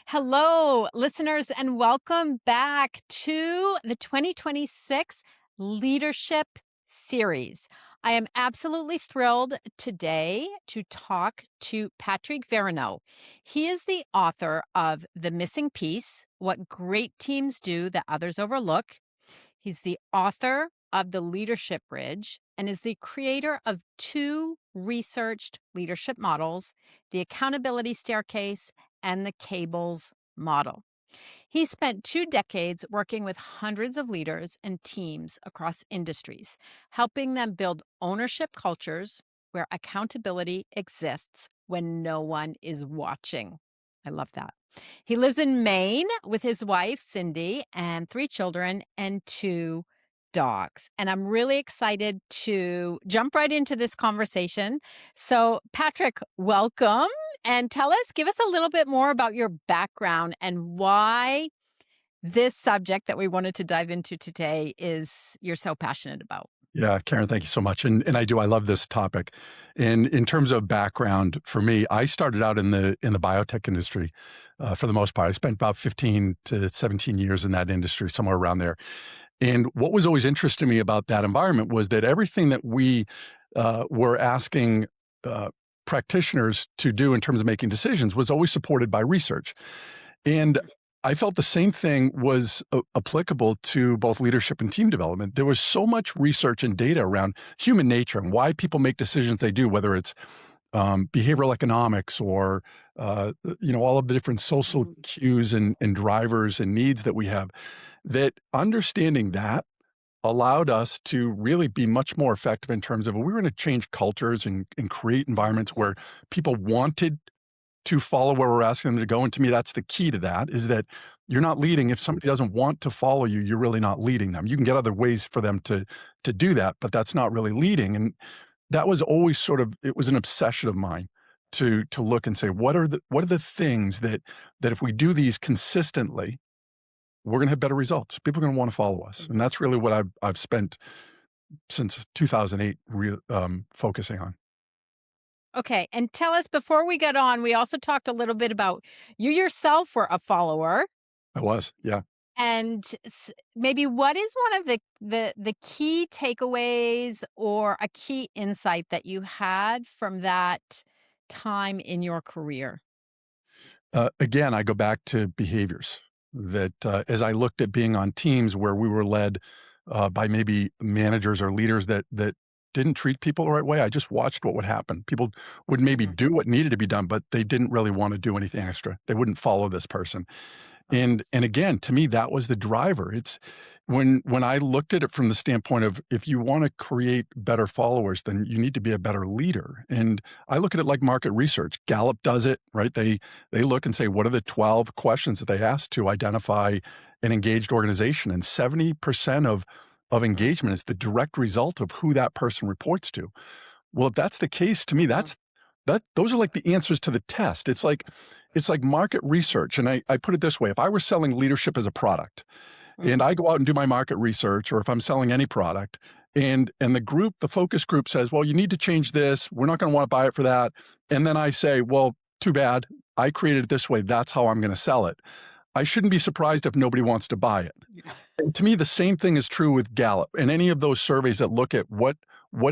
Hello, listeners, and welcome back to the 2026 Leadership Series. I am absolutely thrilled today to talk to Patrick Veroneau. He is the author of The Missing Piece: What Great Teams Do That Others Overlook. He's the author of The Leadership Bridge and is the creator of two researched leadership models: the Accountability Staircase and the Cables Model. He spent 2 decades working with hundreds of leaders and teams across industries, helping them build ownership cultures where accountability exists when no one is watching. I love that. He lives in Maine with his wife, Cindy, and 3 children and 2 dogs. And I'm really excited to jump right into this conversation. So, Patrick, welcome and give us a little bit more about your background and why this subject that we wanted to dive into today is you're so passionate about. Yeah, Karen, thank you so much. And I love this topic. And in terms of background for me, I started out in the biotech industry for the most part. I spent about 15 to 17 years in that industry, somewhere around there. And what was always interesting to me about that environment was that everything that we were asking practitioners to do in terms of making decisions was always supported by research. And I felt the same thing was applicable to both leadership and team development. There was so much research and data around human nature and why people make decisions they do, whether it's behavioral economics or all of the different social cues and drivers and needs that we have. That understanding that allowed us to really be much more effective in terms of, if we were going to change cultures and create environments where people wanted to follow where we're asking them to go. And to me, that's the key to that, is that you're not leading. If somebody doesn't want to follow you, you're really not leading them. You can get other ways for them to do that, but that's not really leading. And that was always it was an obsession of mine to look and say, what are the things that if we do these consistently, we're going to have better results. People are going to want to follow us. And that's really what I've spent since 2008 focusing on. Okay. And tell us, before we get on, we also talked a little bit about you yourself were a follower. I was, yeah. And maybe what is one of the key takeaways or a key insight that you had from that time in your career? Again, I go back to behaviors that as I looked at being on teams where we were led by maybe managers or leaders that didn't treat people the right way, I just watched what would happen. People would maybe do what needed to be done, but they didn't really want to do anything extra. They wouldn't follow this person. And again, to me, that was the driver. It's when I looked at it from the standpoint of, if you want to create better followers, then you need to be a better leader. And I look at it like market research. Gallup does it, right? They look and say, what are the 12 questions that they ask to identify an engaged organization? And 70% of engagement is the direct result of who that person reports to. Well, if that's the case, to me, those are like the answers to the test. It's like market research. And I put it this way: if I were selling leadership as a product, and I go out and do my market research, or if I'm selling any product, and the focus group says, well, you need to change this, we're not going to want to buy it for that. And then I say, well, too bad, I created it this way, that's how I'm going to sell it. I shouldn't be surprised if nobody wants to buy it. And to me, the same thing is true with Gallup and any of those surveys that look at what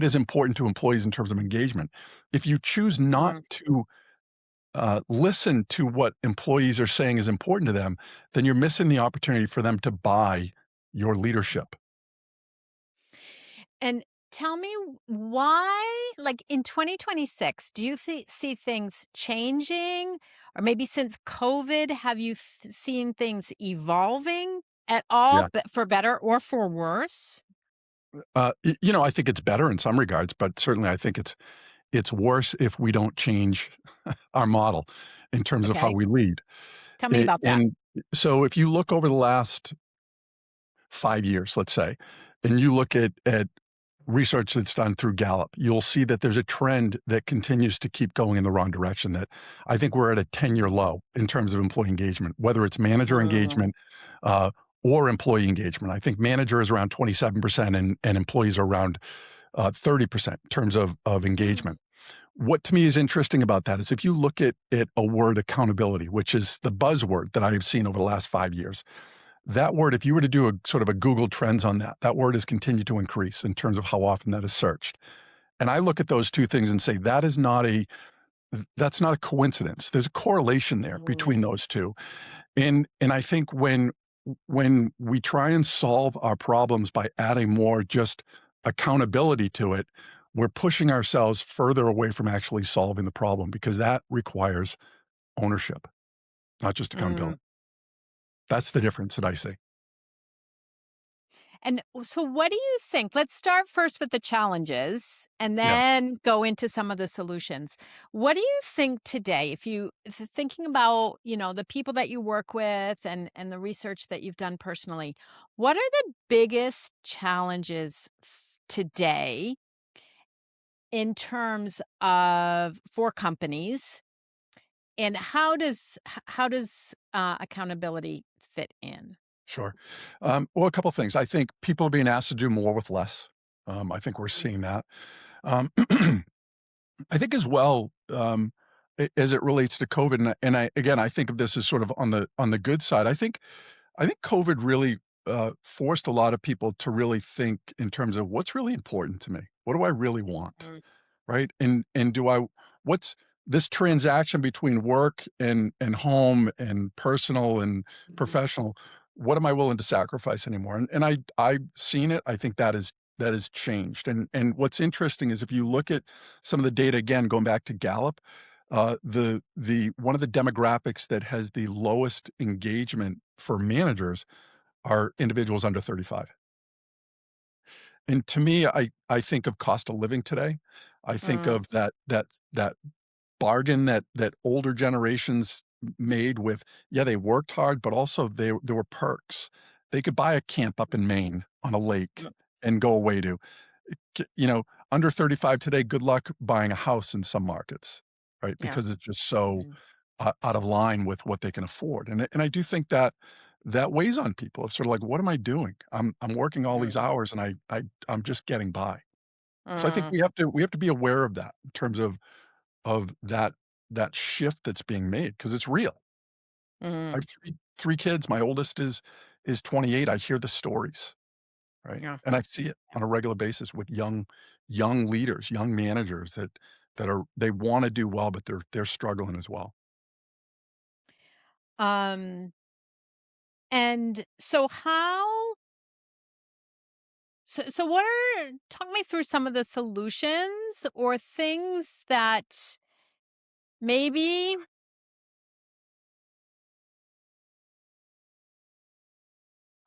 is important to employees in terms of engagement. If you choose not to listen to what employees are saying is important to them, then you're missing the opportunity for them to buy your leadership. And tell me why, like in 2026, do you see things changing? Or maybe since COVID, have you seen things evolving at all, Yeah. but for better or for worse? I think it's better in some regards, but certainly I think it's worse if we don't change our model in terms of how Okay. we lead. Tell me about that. And so if you look over the last 5 years, let's say, and you look at research that's done through Gallup, you'll see that there's a trend that continues to keep going in the wrong direction. That I think we're at a 10-year low in terms of employee engagement, whether it's manager engagement or employee engagement. I think manager is around 27% and employees are around 30% in terms of engagement. What to me is interesting about that is if you look at a word accountability, which is the buzzword that I've seen over the last 5 years, that word, if you were to do a sort of a Google Trends on that, that word has continued to increase in terms of how often that is searched. And I look at those 2 things and say, that's not a coincidence. There's a correlation there between Mm, those 2. And I think when we try and solve our problems by adding more just accountability to it, we're pushing ourselves further away from actually solving the problem because that requires ownership, not just mm. accountability. That's the difference that I see. And so, what do you think? Let's start first with the challenges and Yeah, then go into some of the solutions. What do you think today, if you're thinking about, the people that you work with and the research that you've done personally, what are the biggest challenges today in terms of for companies, and how does accountability fit in? sure. Well, a couple things. I think people are being asked to do more with less. I think we're Mm, seeing that. Um, I think as well, as it relates to COVID, and I again, I think of this as sort of on the good side. I think COVID really forced a lot of people to really think in terms of what's really important to me. What do I really want? mm, Right? And do I what's this transaction between work and home and personal and mhm, professional, what am I willing to sacrifice anymore? And I've seen it. I think that has changed. And what's interesting is if you look at some of the data again, going back to Gallup, the one of the demographics that has the lowest engagement for managers are individuals under 35. And to me, I think of cost of living today. I think mm, of that bargain that older generations made with, yeah, they worked hard, but also there were perks. They could buy a camp up in Maine on a lake mm, and go away to. You know, under 35 today, good luck buying a house in some markets, right? yeah. Because it's just so Mm, out of line with what they can afford. And I do think that that weighs on people. It's sort of like, what am I doing? I'm working all these mm, hours and I'm just getting by. So I think mm, we have to be aware of that in terms of that shift that's being made because it's real. I mm, have three kids. My oldest is 28. I hear the stories, right? yeah. And I see it on a regular basis with young leaders, young managers that are they wanna do well, but they're struggling as well. Um, and so what are talk me through some of the solutions or things that maybe,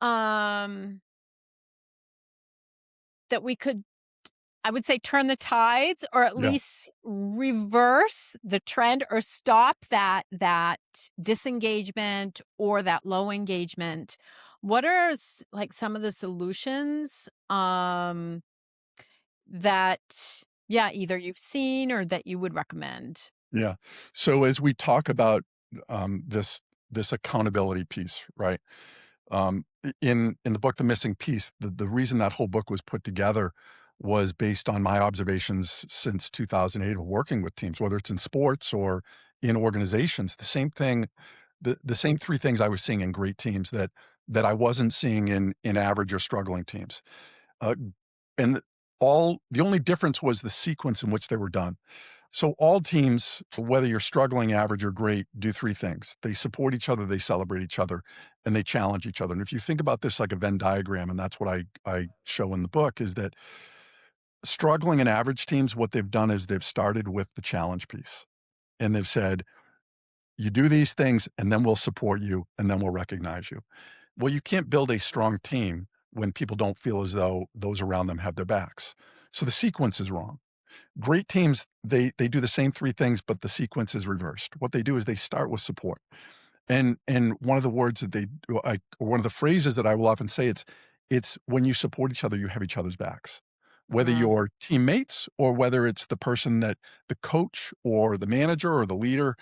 um, that we could, I would say, turn the tides or at Yeah. least reverse the trend or stop that disengagement or that low engagement. What are like some of the solutions that, yeah, either you've seen or that you would recommend? Yeah. So as we talk about, this accountability piece, right? In the book, The Missing Piece, the reason that whole book was put together was based on my observations since 2008 of working with teams, whether it's in sports or in organizations. The same thing, the same 3 things I was seeing in great teams that I wasn't seeing in average or struggling teams. Uh, and all the only difference was the sequence in which they were done. So all teams, whether you're struggling, average, or great, do 3 things. They support each other, they celebrate each other, and they challenge each other. And if you think about this like a Venn diagram, and that's what I show in the book, is that struggling and average teams, what they've done is they've started with the challenge piece. And they've said, you do these things, and then we'll support you, and then we'll recognize you. Well, you can't build a strong team when people don't feel as though those around them have their backs. So the sequence is wrong. Great teams, they do the same 3 things, but the sequence is reversed. What they do is they start with support. And one of the words that they or one of the phrases that I will often say, it's when you support each other, you have each other's backs. Whether Mm, you're teammates or whether it's the person that the coach or the manager or the leader,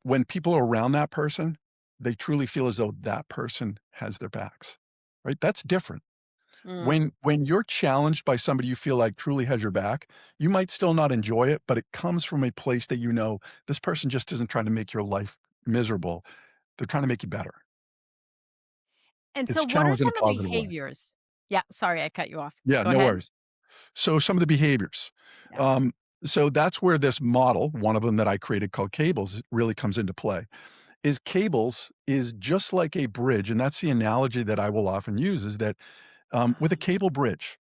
when people are around that person, they truly feel as though that person has their backs, right? That's different. Mm. When you're challenged by somebody you feel like truly has your back, you might still not enjoy it, but it comes from a place that you know, this person just isn't trying to make your life miserable. They're trying to make you better. And so It's what are challenge in a some of the positive way. behaviors? Yeah, sorry, I cut you off. Yeah, Go no ahead. worries. So some of the behaviors. Yeah. Um, so that's where this model, one of them that I created called cables, really comes into play. Is cables is just like a bridge, and that's the analogy that I will often use is that with a Ah, cable bridge,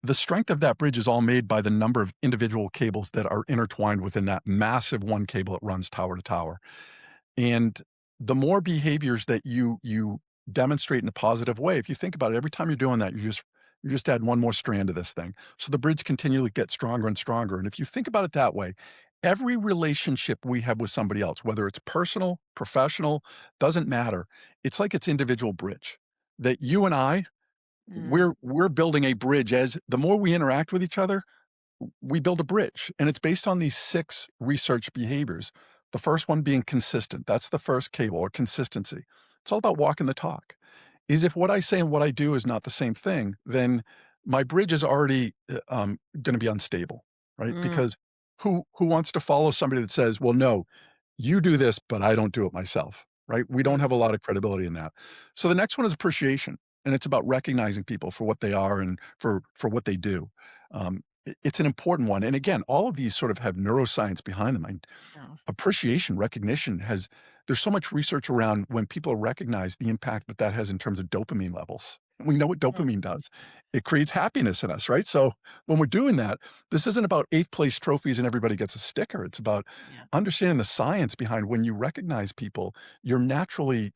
the strength of that bridge is all made by the number of individual cables that are intertwined within that massive one cable that runs tower to tower. And the more behaviors that you demonstrate in a positive way, if you think about it, every time you're doing that, you just add one more strand to this thing. So the bridge continually gets stronger and stronger. And if you think about it that way, every relationship we have with somebody else, whether it's personal, professional, doesn't matter. It's like it's individual bridge that you and I, mm, we're building a bridge as the more we interact with each other, we build a bridge, and it's based on these 6 research behaviors. The first one being consistent. That's the first cable or consistency. It's all about walking the talk. Is if what I say and what I do is not the same thing, then my bridge is already going to be unstable, right? mm, Because who wants to follow somebody that says, "Well, no, you do this, but I don't do it myself," right? We don't mm, have a lot of credibility in that. So the next one is appreciation, and it's about recognizing people for what they are and for what they do. It's an important one, and again, all of these sort of have neuroscience behind them. yeah, Appreciation, recognition has there's so much research around when people recognize the impact that that has in terms of dopamine levels. We know what mm, dopamine does. It creates happiness in us, right? So when we're doing that, this isn't about 8th place trophies and everybody gets a sticker. It's about yeah, understanding the science behind when you recognize people, you're naturally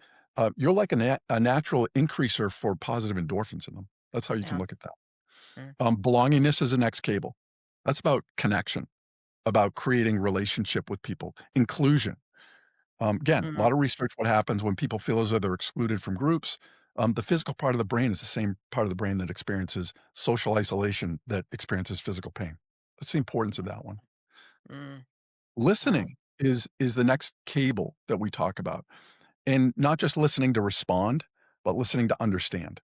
you're like a natural increaser for positive endorphins in them. That's how you can yeah, look at that. mm, Belongingness is the next cable. That's about connection, about creating relationship with people, inclusion. Again, a mm, lot of research what happens when people feel as though they're excluded from groups. The physical part of the brain is the same part of the brain that experiences social isolation, that experiences physical pain. That's the importance of that one. mm, wow, Listening is the next cable that we talk about, and not just listening to respond, but listening to understand,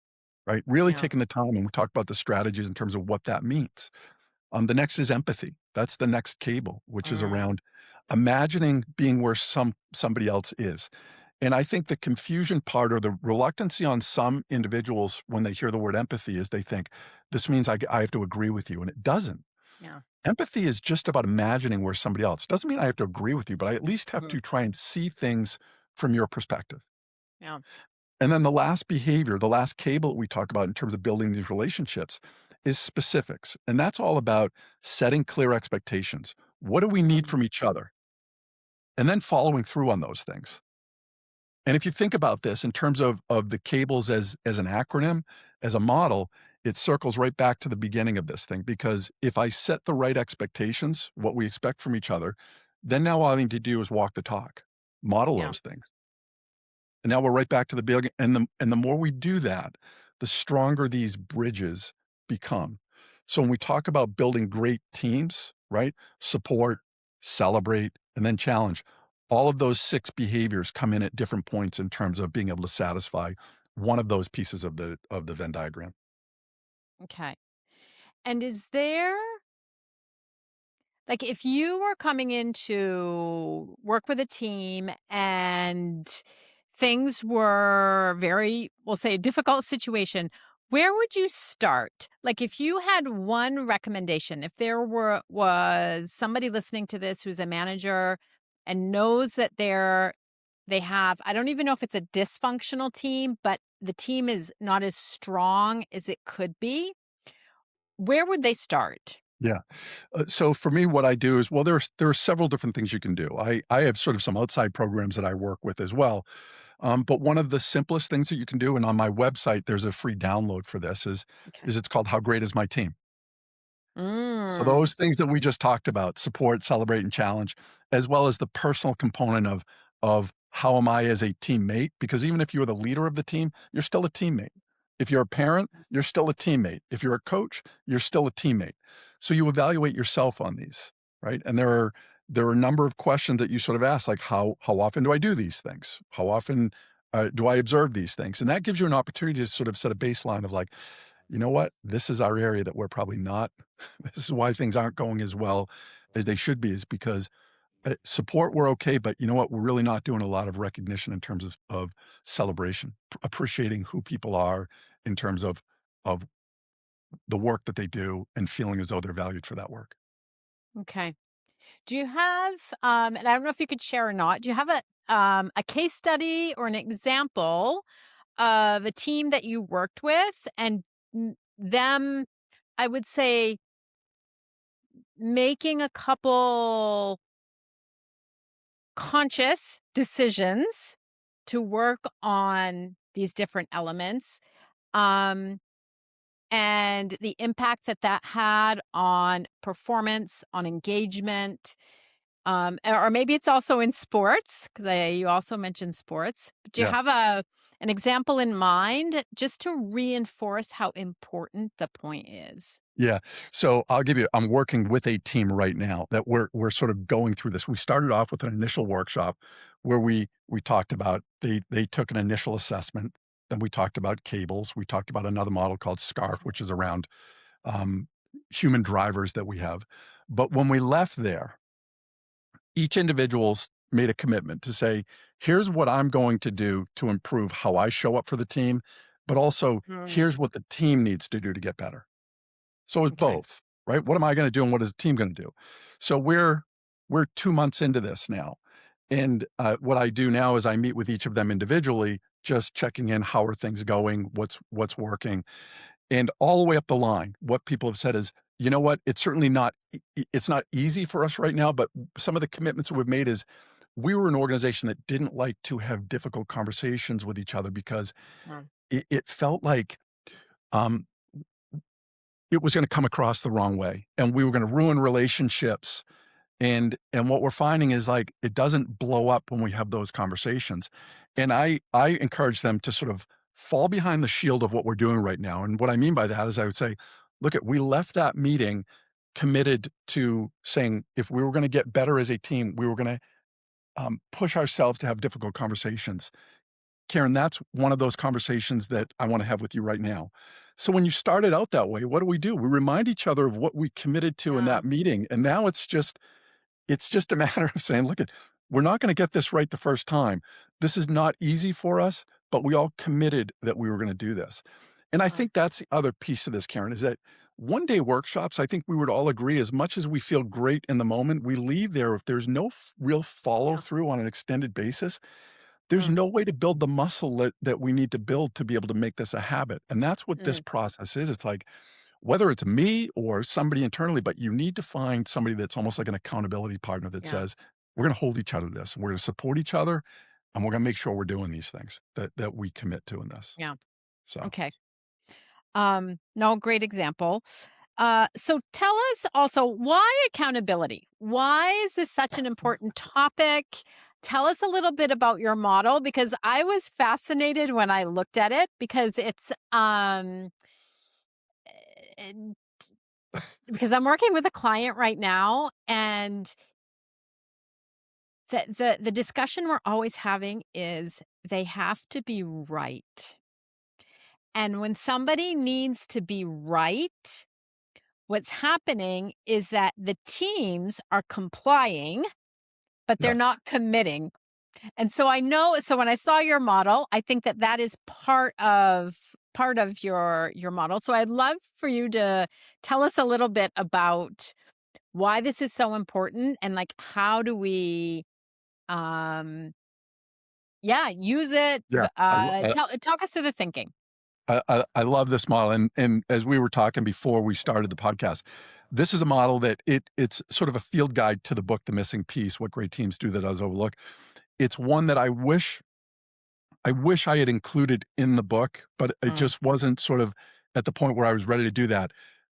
right? Really yeah, taking the time, and we talk about the strategies in terms of what that means. The next is empathy. That's the next cable, which is mm, around imagining being where somebody else is. And I think the confusion part or the reluctancy on some individuals when they hear the word empathy is they think, this means I have to agree with you. And it doesn't. yeah, Empathy is just about imagining where somebody else. Doesn't mean I have to agree with you, but I at least have mhm, to try and see things from your perspective. yeah, And then the last behavior, the last cable that we talk about in terms of building these relationships is specifics. And that's all about setting clear expectations. What do we need mm, from each other? And then following through on those things. And if you think about this in terms of the cables as an acronym, as a model, it circles right back to the beginning of this thing. Because if I set the right expectations, what we expect from each other, then now all I need to do is walk the talk, model yeah, those things. And now we're right back to the big and the more we do that, the stronger these bridges become. So when we talk about building great teams, right? Support, celebrate, and then challenge. All of those 6 behaviors come in at different points in terms of being able to satisfy one of those pieces of the Venn diagram. okay. And is there like, if you were coming in to work with a team and things were very, we'll say, a difficult situation, where would you start? Like, if you had one recommendation, if there was somebody listening to this who's a manager and knows that they have, I don't even know if it's a dysfunctional team, but the team is not as strong as it could be, where would they start? Yeah. So for me, what I do is, well, there are several different things you can do. I have sort of some outside programs that I work with as well. But one of the simplest things that you can do, and on my website, there's a free download for this, Okay. is it's called How Great Is My Team? So Mm. those things that we just talked about, support, celebrate, and challenge, as well as the personal component of how am I as a teammate? Because even if you're the leader of the team, you're still a teammate. If you're a parent, you're still a teammate. If you're a coach, you're still a teammate. So you evaluate yourself on these, right? And there are a number of questions that you sort of ask, like how often do I do these things? How often Do I observe these things? And that gives you an opportunity to sort of set a baseline of like, you know what? This is our area that we're probably not. This is why things aren't going as well as they should be, is because support we're okay, but you know what? We're really not doing a lot of recognition in terms of celebration, appreciating who people are in terms of the work that they do and feeling as though they're valued for that work. Okay. Do you have, and I don't know if you could share or not, do you have a case study or an example of a team that you worked with and them, I would say, making a couple conscious decisions to work on these different elements, um, and the impact that that had on performance, on engagement, or maybe it's also in sports because you also mentioned sports. But do you Yeah. have an example in mind just to reinforce how important the point is? Yeah. So I'm working with a team right now that we're sort of going through this. We started off with an initial workshop where we talked about they took an initial assessment. Then we talked about cables. We talked about another model called SCARF, which is around um, human drivers that we have. But when we left there, each individual's made a commitment to say, here's what I'm going to do to improve how I show up for the team, but also Mm, here's what the team needs to do to get better. So it's okay. both, right? What am I gonna do and what is the team gonna do? So we're 2 months into this now, and, what I do now is I meet with each of them individually, just checking in, how are things going, what's working, and all the way up the line, what people have said is, "You know what? It's certainly not it's not easy for us right now, but some of the commitments that we've made is we were an organization that didn't like to have difficult conversations with each other because Mm, it felt like, um it was gonna come across the wrong way, and we were gonna ruin relationships, and what we're finding is, like, it doesn't blow up when we have those conversations, and I encourage them to sort of fall behind the shield of what we're doing right now, and what I mean by that is I would say, "Look at we left that meeting committed to saying if we were gonna get better as a team, we were gonna, push ourselves to have difficult conversations." Karen, that's one of those conversations that I wanna have with you right now. So when you started out that way, what do? We remind each other of what we committed to in yeah, that meeting, and now it's just a matter of saying, "Look it, we're not gonna get this right the first time. This is not easy for us, but we all committed that we were gonna do this." And I yeah, think that's the other piece of this, Karen, is that one-day workshops, I think we would all agree as much as we feel great in the moment, we leave there if there's no real yeah. follow-through on an extended basis, there's Mm, no way to build the muscle that we need to build to be able to make this a habit, and that's what this mm, process is. It's like, whether it's me or somebody internally, but you need to find somebody that's almost like an accountability partner that yeah, says, "We're gonna hold each other to this, and we're gonna support each other, and we're gonna make sure we're doing these things that we commit to in this." yeah. So, Okay. No, great example. So tell us also why accountability? Why is this such an important topic? Tell us a little bit about your model because I was fascinated when I looked at it because it's and- because I'm working with a client right now and the discussion we're always having is they have to be right. And when somebody needs to be right, what's happening is that the teams are complying, but they're yeah, not committing. And so I know so when I saw your model, I think that that is part of your model. So I'd love for you to tell us a little bit about why this is so important and like how do we um yeah, use it yeah, talk us through the thinking. I love this model, and as we were talking before we started the podcast, this is a model that it's sort of a field guide to the book, The Missing Piece, What Great Teams Do That Others Overlook. It's one that I wish I had included in the book, but it Mm, just wasn't sort of at the point where I was ready to do that.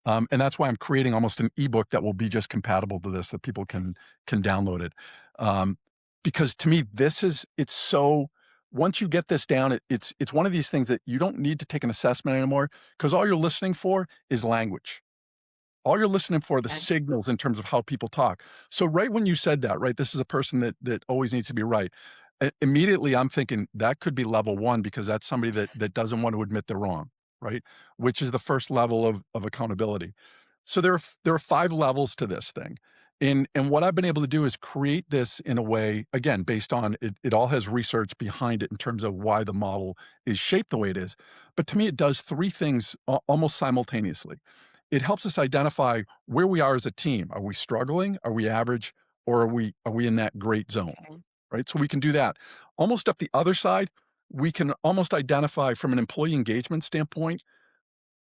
And that's why I'm creating almost an ebook that will be just compatible to this, that people can download it. Um, because to me, it's so once you get this down, it's one of these things that you don't need to take an assessment anymore because all you're listening for is language. All you're listening for are the okay. signals in terms of how people talk. So right when you said that, right, this is a person that always needs to be right. Immediately, I'm thinking that could be level 1 because that's somebody that doesn't want to admit they're wrong, right? Which is the first level of accountability. So there are 5 levels to this thing. And what I've been able to do is create this in a way, again, based on it all has research behind it in terms of why the model is shaped the way it is. But to me, it does 3 things almost simultaneously. It helps us identify where we are as a team. Are we struggling? Are we average? Or are we in that great zone? Okay. Right? So we can do that. Almost up the other side, we can almost identify from an employee engagement standpoint,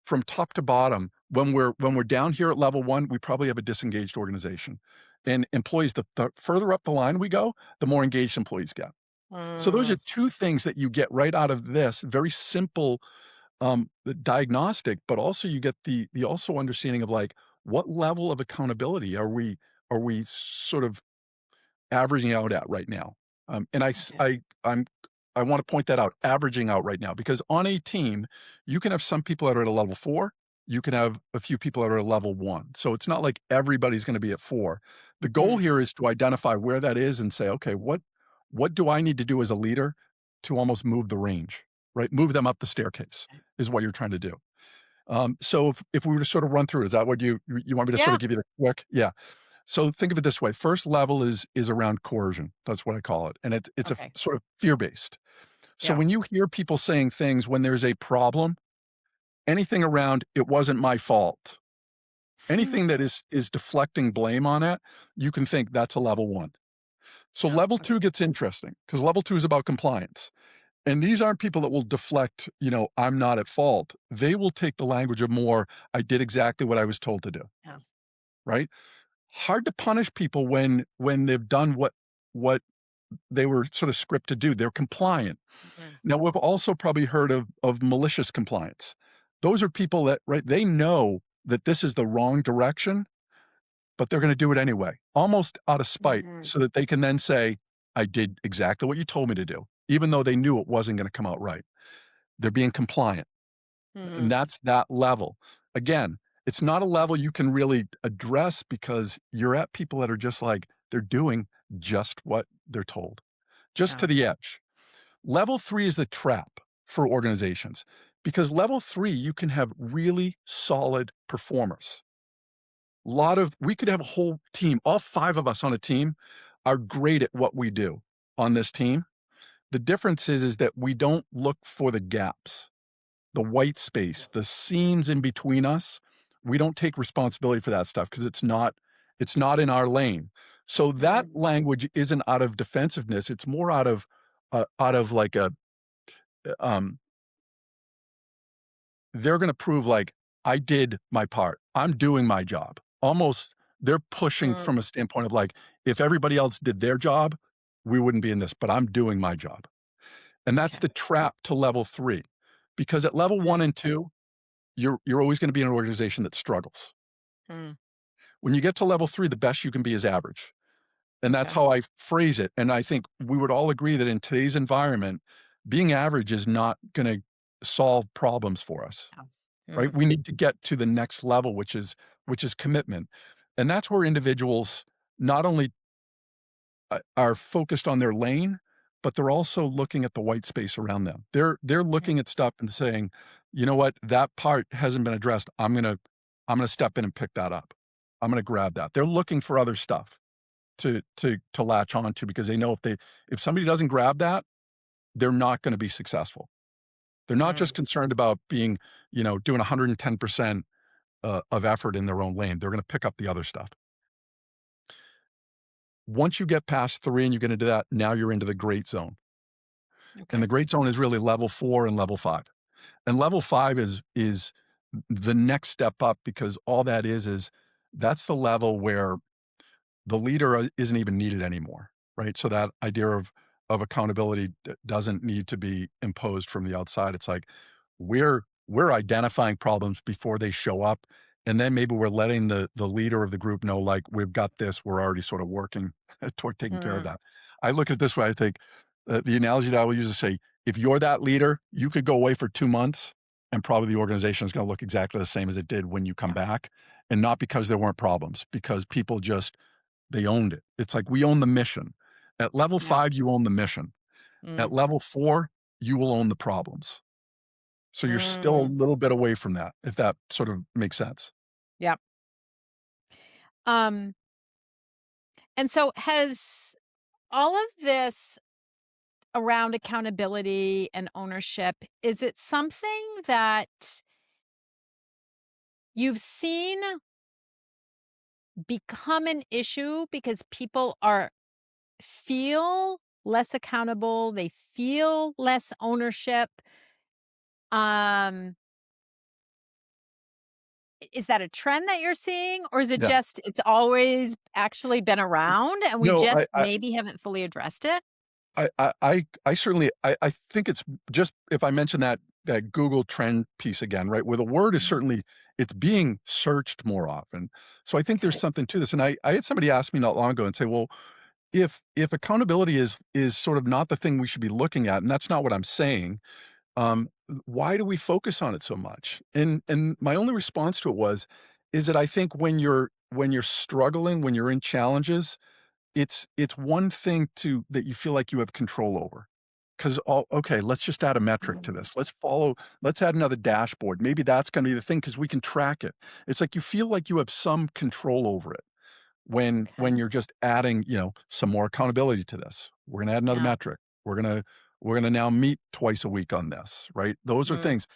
from top to bottom, when we're down here at level 1, we probably have a disengaged organization. And employees, the further up the line we go, the more engaged employees get. So those are Mm, 2 things that you get right out of this very simple, the diagnostic, but also you get the also understanding of, like, what level of accountability are we sort of averaging out at right now. And I s okay. I wanna point that out, averaging out right now, because on a team, you can have some people that are at a level 4, you can have a few people that are at level 1. So it's not like everybody's gonna be at 4. The goal Mm, here is to identify where that is and say, "Okay, what do I need to do as a leader to almost move the range?" Right? Move them up the staircase okay. is what you're trying to do. So if we were to sort of run through, is that what you want me to sort Yeah. of give you the quick? Yeah. So think of it this way. First level is around coercion. That's what I call it. And it's a Okay. sort of fear-based. So Yeah. when you hear people saying things when there's a problem, anything around "it wasn't my fault," anything that Hmm. is deflecting blame on it, you can think that's a level 1. So Yeah. level Okay. 2 gets interesting because level 2 is about compliance. And these aren't people that will deflect, "I'm not at fault." They will take the language of more, "I did exactly what I was told to do," Yeah. right? Hard to punish people when they've done what they were sort of scripted to do. They're compliant. Mhm. Now, we've also probably heard of malicious compliance. Those are people that, right, they know that this is the wrong direction, but they're gonna do it anyway, almost out of spite, Mhm. so that they can then say, "I did exactly what you told me to do," even though they knew it wasn't gonna come out right. They're being compliant, and Mhm. that's that level. Again, it's not a level you can really address because you're at people that are just like, they're doing just what they're told, just Yeah. to the edge. Level 3 is the trap for organizations because level 3, you can have really solid performers. We could have a whole team, all 5 of us on a team are great at what we do on this team. The difference is that we don't look for the gaps, the white space, the seams in between us. We don't take responsibility for that stuff because it's not in our lane. So that Mhm. language isn't out of defensiveness, it's more out of like a, um they're gonna prove like, "I did my part. I'm doing my job." Almost they're pushing Mm, from a standpoint of like, "If everybody else did their job, we wouldn't be in this, but I'm doing my job." And that's okay. the trap to level 3. Because at level 1 Mm, and 2, you're always gonna be in an organization that struggles. mm, When you get to level 3, the best you can be is average. And that's okay. how I phrase it, and I think we would all agree that in today's environment, being average is not gonna solve problems for us. Yes. Right? Mm, We need to get to the next level, which is commitment. And that's where individuals not only are focused on their lane, but they're also looking at the white space around them. They're mm, looking at stuff and saying, "You know what? That part hasn't been addressed. I'm gonna step in and pick that up. I'm gonna grab that." They're looking for other stuff to latch on to because they know if somebody doesn't grab that, they're not gonna be successful. They're not just mm, concerned about being, doing 110% of effort in their own lane. They're gonna pick up the other stuff. Once you get past 3 and you get into that, now you're into the great zone. And okay. the great zone is really level 4 and level 5. And level 5 is the next step up because all that is that's the level where the leader isn't even needed anymore, right? So that idea of accountability doesn't need to be imposed from the outside. It's like we're identifying problems before they show up, and then maybe we're letting the leader of the group know, like, we've got this. We're already sort of working toward taking care of Mm, that. I look at it this way. I think the analogy that I will use is say, if you're that leader, you could go away for 2 months, and probably the organization is going to look exactly the same as it did when you come yeah. back, and not because there weren't problems, because people just they owned it. It's like we own the mission. At level Yeah. 5, you own the mission. Mm, At level 4, you will own the problems. So you're still a mm, little bit away from that, if that sort of makes sense. yep. Um, and so has all of this around accountability and ownership, is it something that you've seen become an issue because people are feel less accountable, they feel less ownership? Um, is that a trend that you're seeing, or is it Yeah. just it's always actually been around and we No, just maybe haven't fully addressed it? I certainly I think it's just if I mention that Google trend piece again, right, where the word is Mhm. certainly it's being searched more often. So I think there's Okay. something to this, and I had somebody ask me not long ago and say, "Well, if accountability is sort of not the thing we should be looking at," and that's not what I'm saying, why do we focus on it so much? And my only response to it is that I think when you're struggling, when you're in challenges, it's one thing to that you feel like you have control over. 'Cause all okay, let's just add a metric to Mhm. this. Let's add another dashboard. Maybe that's gonna be the thing because we can track it. It's like you feel like you have some control over it when Okay. you're just adding, some more accountability to this. We're gonna add another Yeah. metric. We're gonna now meet twice a week on this, right? Those are Mm, things.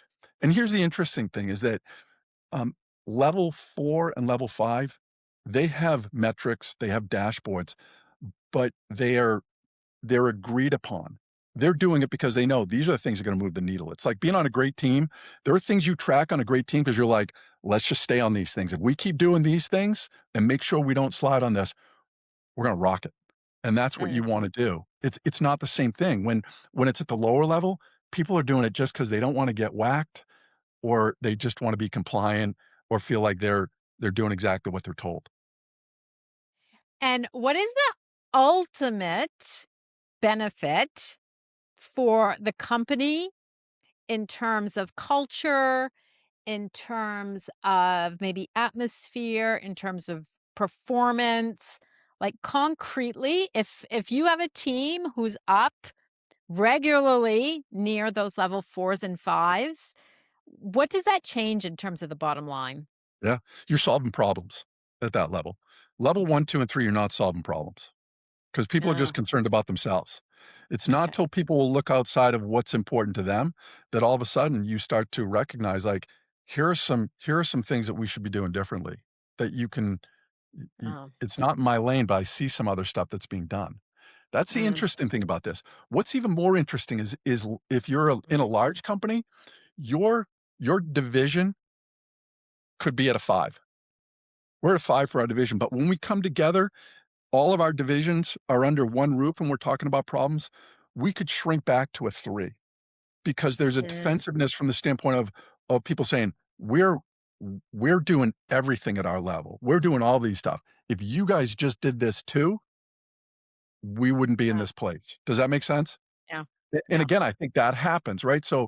And here's the interesting thing is that, um, level 4 and level 5, they have metrics, they have dashboards, but they're agreed upon. They're doing it because they know these are the things that are gonna move the needle. It's like being on a great team. There are things you track on a great team because 'cause you're like, "Let's just stay on these things. If we keep doing these things and make sure we don't slide on this, we're gonna rock it." And that's what mm. you wanna do. It's not the same thing. When it's at the lower level, people are doing it just because they don't wanna get whacked or they just wanna be compliant or feel like they're doing exactly what they're told. And what is the ultimate benefit for the company in terms of culture, in terms of maybe atmosphere, in terms of performance? Like concretely, if you have a team who's up regularly near those level 4s and 5s, what does that change in terms of the bottom line? Yeah. You're solving problems at that level. Level Okay. 1, 2, and 3, you're not solving problems. 'Cause people are just Oh, concerned about themselves. It's not okay. till people will look outside of what's important to them that all of a sudden you start to recognize, like, here are some things that we should be doing differently that you can Oh. it's not in my lane, but I see some other stuff that's being done. That's the Mm, interesting thing about this. What's even more interesting is if you're in a mm, large company, your your division could be at a 5. We're at a 5 for our division, but when we come together all of our divisions are under one roof and we're talking about problems, we could shrink back to a 3 because there's a mm, defensiveness from the standpoint of people saying, "We're doing everything at our level. We're doing all these stuff. If you guys just did this too, we wouldn't be in yeah, this place." Does that make sense? yeah, And yeah. again, I think that happens, right? So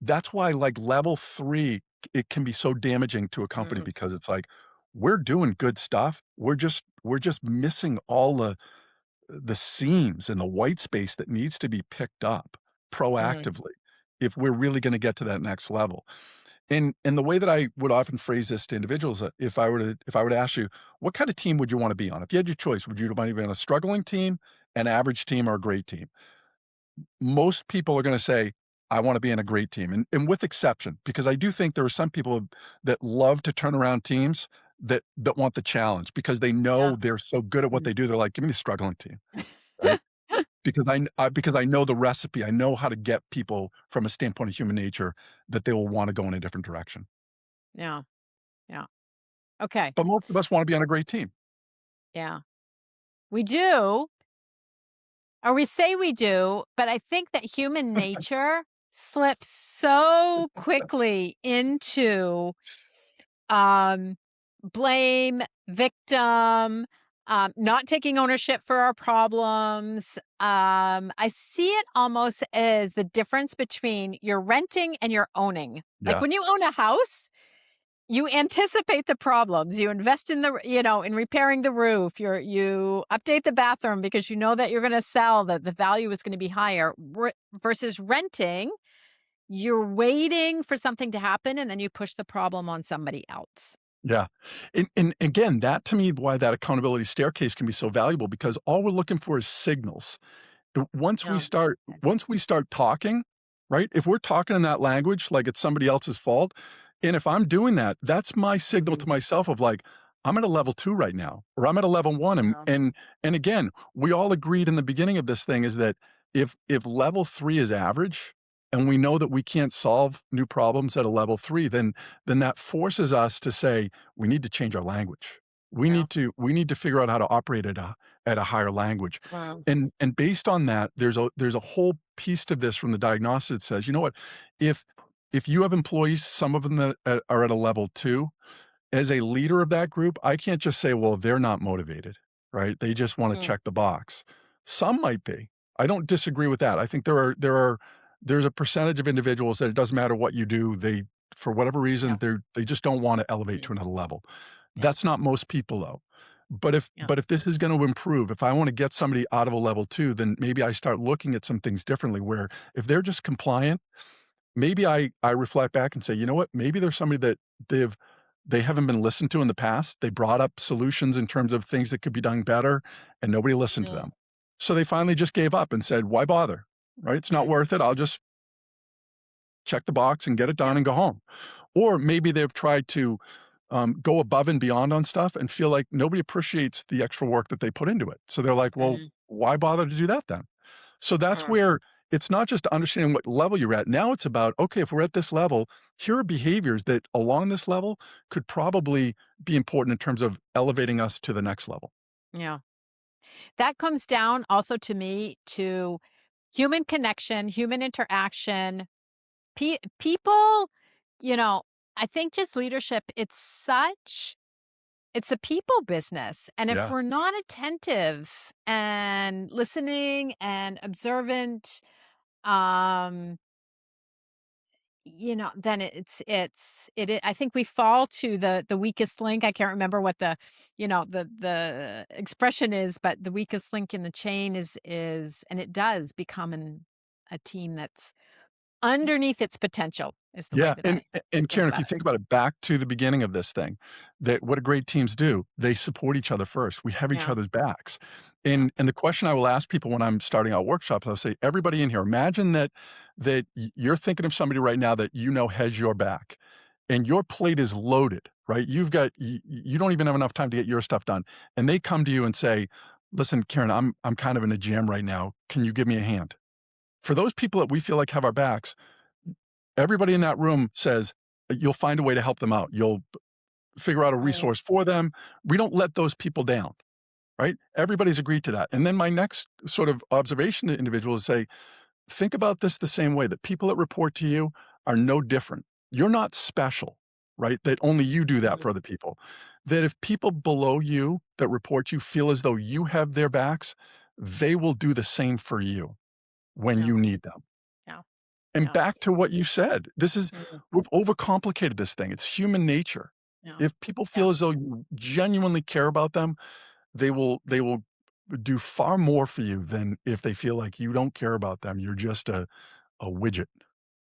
that's why like level 3, it can be so damaging to a company Mm, because it's like, we're doing good stuff. We're just missing all the seams and the white space that needs to be picked up mhm, proactively if we're really gonna get to that next level. And the way that I would often phrase this to individuals, if I were to ask you, what kind of team would you wanna be on? If you had your choice, would you wanna be on a struggling team, an average team, or a great team? Most people are gonna say, "I wanna be in a great team," and with exception, because I do think there are some people that love to turn around teams that want the challenge because they yeah. know they're so good at what Mm. they do, they're like, "Give me the struggling team." Right? Because I know the recipe, I know how to get people from a standpoint of human nature that they will wanna go in a different direction. Yeah, yeah. Okay, But most of us wanna be on a great team. yeah. We do, or we say we do, but I think that human nature slips so quickly into, um, blame, victim, not taking ownership for our problems. I see it almost as the difference between you're renting and you're owning. Like Yeah, when you own a house, You anticipate the problems. You invest in in repairing the roof. You update the bathroom because you know that you're gonna sell, that the value is gonna be higher. Versus renting, you're waiting for something to happen, and then you push the problem on somebody else. Yeah. And again, that to me, why that accountability staircase can be so valuable because all we're looking for is signals. Once we Yeah. start once we start talking, right? If we're talking in that language like it's somebody else's fault, and if I'm doing that, that's my signal Mhm. to myself of like, I'm at a level 2 right now, or I'm at a level 1. And Yeah. and and again, we all agreed in the beginning of this thing is that if level 3 is average, and we know that we can't solve new problems at a level 3, then that forces us to say, we need to change our language. Yeah. We need to figure out how to operate at a higher language. Wow. And based on that, there's a whole piece to this from the diagnosis that says, you know what? If if you have employees, some of them that are at a level 2, as a leader of that group, I can't just say, "Well, they're not motivated," right? They just wanna Mm. check the box. Some might be. I don't disagree with that. I think there's a percentage of individuals that it doesn't matter what you do, they for whatever reason, Yeah. they just don't wanna elevate Mm. to another level. Yeah. That's not most people, though. Yeah. But if this is gonna improve, if I wanna get somebody out of a level 2, then maybe I start looking at some things differently where if they're just compliant, maybe I reflect back and say, "You know what? Maybe there's somebody that they've they haven't been listened to in the past. They brought up solutions in terms of things that could be done better, and nobody listened to Mm. them." So they finally just gave up and said, "Why bother? Right? It's not Mm. worth it. I'll just check the box and get it Yeah. done and go home." Or maybe they've tried to, go above and beyond on stuff and feel like nobody appreciates the extra work that they put into it. So they're like, "Well, Mm. why bother to do that then?" So that's Uh, where it's not just understanding what level you're at. Now it's about, okay, if we're at this level, here are behaviors that along this level could probably be important in terms of elevating us to the next level. yeah. That comes down also to me to human connection, human interaction. People, you know, I think just leadership, it's a people business. And if Yeah. we're not attentive and listening and observant, um, then I think we fall to the weakest link. I can't remember what the expression is, but the weakest link in the chain is and it does become a team that's underneath its potential is the way Yeah, that I and think Karen, if about you it. think about it back to the beginning of this thing, that what do great teams do? They support each other first. We have each Yeah, other's backs. yeah. And the question I will ask people when I'm starting out workshops, I'll say, everybody in here, imagine that you're thinking of somebody right now that you know has your back, and your plate is loaded, right? You don't even have enough time to get your stuff done, and they come to you and say, "Listen, Karen, I'm kind of in a jam right now. Can you give me a hand?" For those people that we feel like have our backs, everybody in that room says, you'll find a way to help them out. You'll figure out a Mm, resource for them. We don't let those people down, right? Everybody's agreed to that. And then my next sort of observation to individuals is say, think about this the same way that people that report to you are no different. You're not special, right? That only you do that mhm, for other people. That if people below you that report you feel as though you have their backs, they will do the same for you when yeah, you need them. yeah, And yeah, back to what you said, this is mhm, we've overcomplicated this thing. It's human nature. yeah, If people yeah, feel as though you genuinely care about them, they will do far more for you than if they feel like you don't care about them. You're just a widget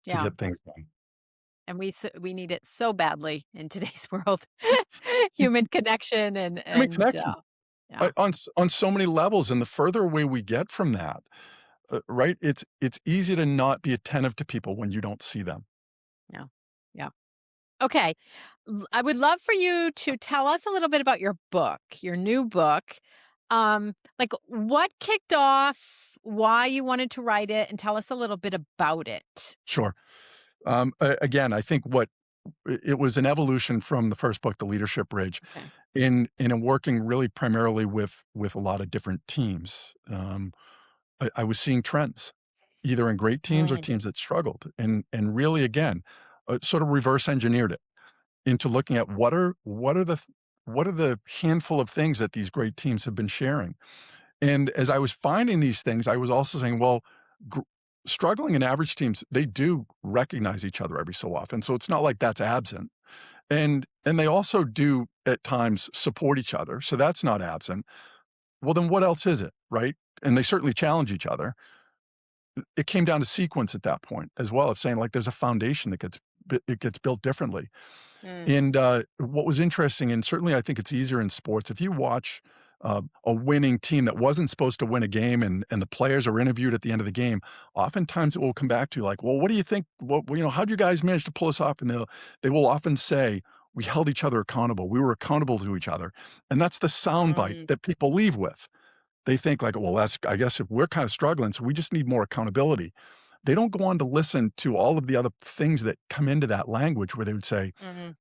to yeah. get things done. And we need it so badly in today's world. Human connection Human and connection yeah, on so many levels, and the further away we get from that, right? It's easy to not be attentive to people when you don't see them. yeah, yeah. Okay. I would love for you to tell us a little bit about your book, your new book. Like what kicked off, why you wanted to write it, and tell us a little bit about it. Sure. Again, I think what it was an evolution from the first book, The Leadership Bridge, Okay. in working really primarily with a lot of different teams. I was seeing trends, either in great teams or Mm, teams that struggled, and really again, sort of reverse engineered it into looking at what are the handful of things that these great teams have been sharing. And as I was finding these things, I was also saying, well, gr struggling and average teams, they do recognize each other every so often, so it's not like that's absent. And they also do at times support each other, so that's not absent. Well, then what else is it, right? And they certainly challenge each other. It came down to sequence at that point as well, of saying, like, there's a foundation that gets built differently. Mm, And, what was interesting, and certainly I think it's easier in sports, if you watch, a winning team that wasn't supposed to win a game and the players are interviewed at the end of the game, oftentimes it will come back to like, "Well, what do you think? How'd you guys manage to pull this off?" And they will often say, "We held each other accountable. We were accountable to each other." And that's the soundbite mm, that people leave with. They think like, "Well, that's I guess if we're kinda struggling, so we just need more accountability." They don't go on to listen to all of the other things that come into that language where they would say, mhm,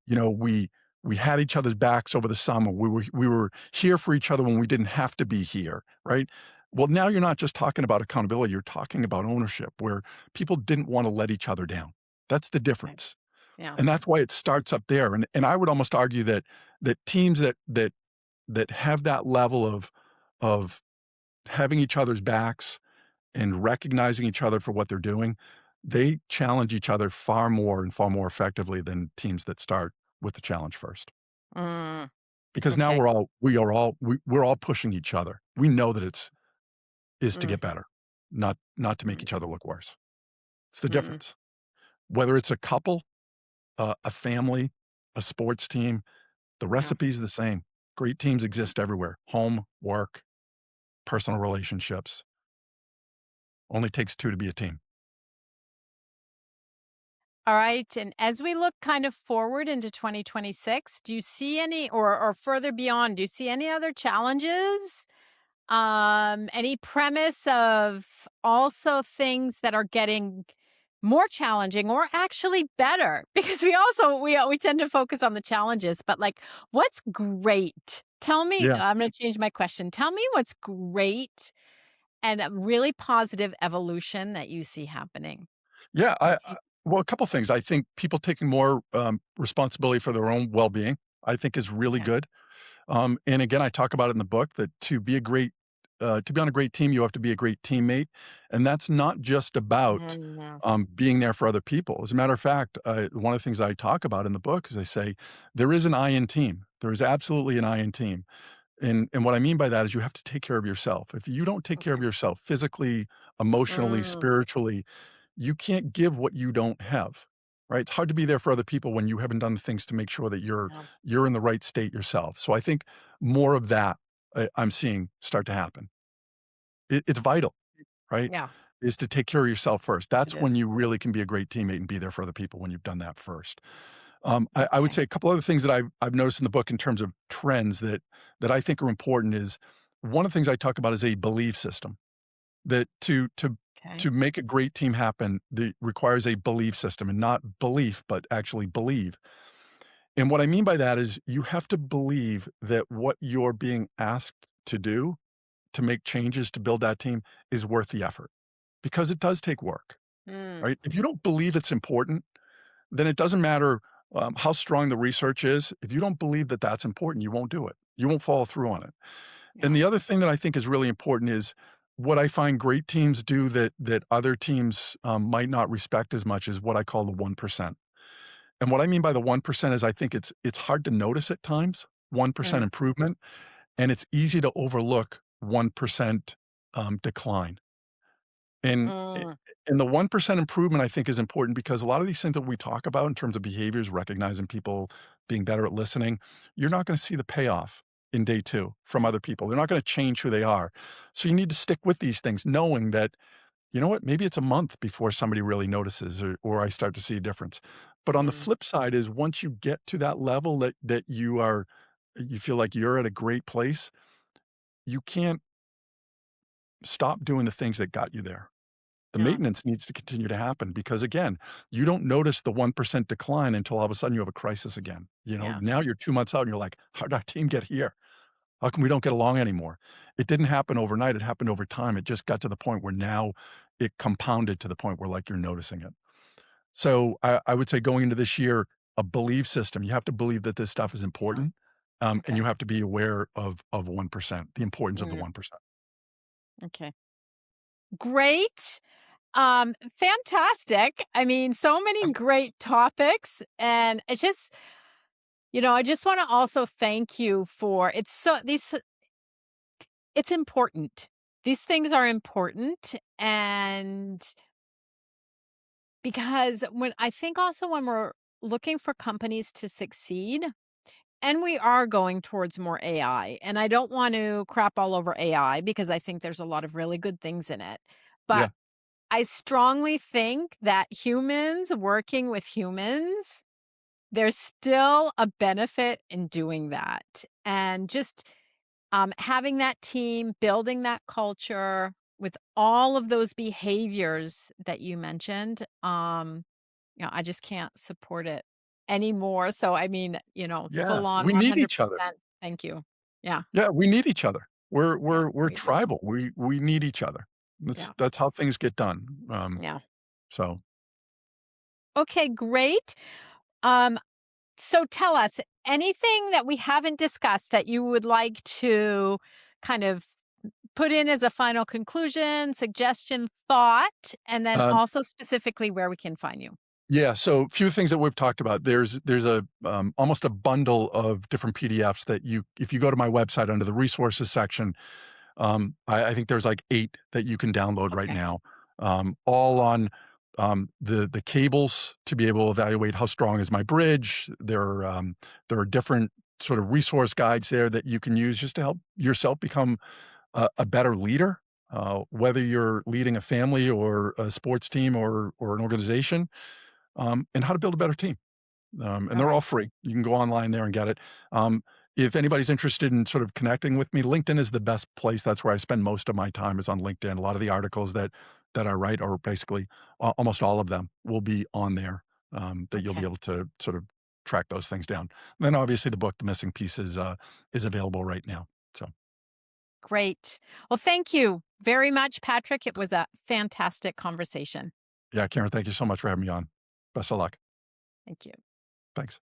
we had each other's backs over the summer. We were here for each other when we didn't have to be here, right? Well, now you're not just talking about accountability, you're talking about ownership where people didn't wanna let each other down. That's the right. difference. Yeah. And that's why it starts up there. And I would almost argue that teams that have that level of having each other's backs and recognizing each other for what they're doing, they challenge each other far more and far more effectively than teams that start with the challenge first. Mm, Because now okay. we're all pushing each other. We know that it's is to Mm, get better, not to make each mm, other look worse. It's the mm, difference. Whether it's a couple, a family, a sports team, the yeah. recipe's the same. Great teams exist everywhere. Home, work, personal relationships. Only takes 2 to be a team. All right. And as we look kind of forward into 2026, do you see any or further beyond, do you see any other challenges? Any premise of also things that are getting more challenging or actually better? Because we tend to focus on the challenges, but like what's great? Tell me, Yeah. I'm going to change my question. Tell me what's great and a really positive evolution that you see happening Yeah, in well, a couple things. I think people taking more, responsibility for their own well-being, I think is really okay. good. And again, I talk about it in the book that to be on a great team, you have to be a great teammate, and that's not just about, Mhm. being there for other people. As a matter of fact, one of the things I talk about in the book is I say, there is an I in team. There is absolutely an I in team. And what I mean by that is you have to take care of yourself. If you don't take care of Okay. yourself physically, emotionally, Mm, spiritually, you can't give what you don't have, right? It's hard to be there for other people when you haven't done the things to make sure that yeah. you're in the right state yourself. So I think more of that I'm seeing start to happen. It's vital, right? Yeah, Is to take care of yourself first. it That's when is. you really can be a great teammate and be there for other people when you've done that first. I would Okay. say a couple other things that I've noticed in the book in terms of trends that I think are important is one of the things I talk about is a belief system. That Okay. to make a great team happen, requires a belief system and not belief, but actually believe. And what I mean by that is you have to believe that what you're being asked to do to make changes to build that team is worth the effort because it does take work, Mm, right? If you don't believe it's important, then it doesn't matter, how strong the research is. If you don't believe that that's important, you won't do it. You won't follow through on it. And yeah. the other thing that I think is really important is what I find great teams do that other teams, might not respect as much is what I call the 1%. And what I mean by the 1% is I think it's hard to notice at times, 1% Mhm. improvement, and it's easy to overlook 1%, decline. And a Mm, and the 1% improvement I think is important because a lot of these things that we talk about in terms of behaviors, recognizing people being better at listening, you're not gonna see the payoff in day 2 from other people. They're not gonna change who they are. So you need to stick with these things knowing that, you know what, maybe it's a month before somebody really notices or I start to see a difference. But on the mm, flip side is once you get to that level that you feel like you're at a great place, you can't stop doing the things that got you there. The yeah, maintenance needs to continue to happen because again, you don't notice the 1% decline until all of a sudden you have a crisis again. yeah, Now you're 2 months out and you're like, "How'd our team get here? How come we don't get along anymore?" It didn't happen overnight, it happened over time. It just got to the point where now it compounded to the point where, like, you're noticing it. So, I would say going into this year, a belief system. You have to believe that this stuff is yeah. important, and you Okay. have to be aware of 1%, the importance of the Mm, 1%. okay. Great. Fantastic. I mean, so many great topics, and it's just I just wanna also thank you for it's important. These things are important, and because when I think also when we're looking for companies to succeed, and we are going towards more AI, and I don't want to crap all over AI because I think there's a lot of really good things in it. But Yeah, I strongly think that humans working with humans, there's still a benefit in doing that. And just having that team, building that culture with all of those behaviors that you mentioned, I just can't support it anymore. So, I mean, yeah, full on we need each other. 100%. Thank you. Yeah, Yeah, we need each other. We're yeah, we're we're we do. tribal. We need each other. Yeah, That's how things get done. yeah. So Okay, great. Um, so tell us anything that we haven't discussed that you would like to kind of put in as a final conclusion, suggestion, thought, and then um, also specifically where we can find you. yeah, so few things that we've talked about. There's a almost a bundle of different PDFs that you if you go to my website under the resources section, I think there's like 8 that you can download right Okay. now, all on the cables to be able to evaluate how strong is my bridge. There are different sort of resource guides there that you can use just to help yourself become a better leader, whether you're leading a family or a sports team or an organization, and how to build a better team. And All they're right. all free. You can go online there and get it. If anybody's interested in sort of connecting with me, LinkedIn is the best place. That's where I spend most of my time is on LinkedIn. A lot of the articles that I write, or basically almost all of them, will be on there. That you'll be Okay. able to sort of track those things down. And then obviously the book, The Missing Piece, is available right now. So Great. Well, thank you very much, Patrick. It was a fantastic conversation. yeah, Karen, thank you so much for having me on. Best of luck. Thank you. Thanks.